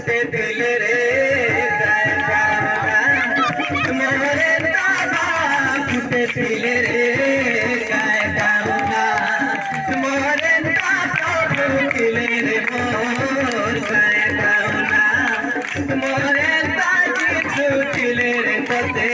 ফুটে দিলে রে মোরে দাদা ফুটে দিলে রে মোরে দাদা ফুটিলে রে মোর মোরে দাদি ফুটিলে রে তোতে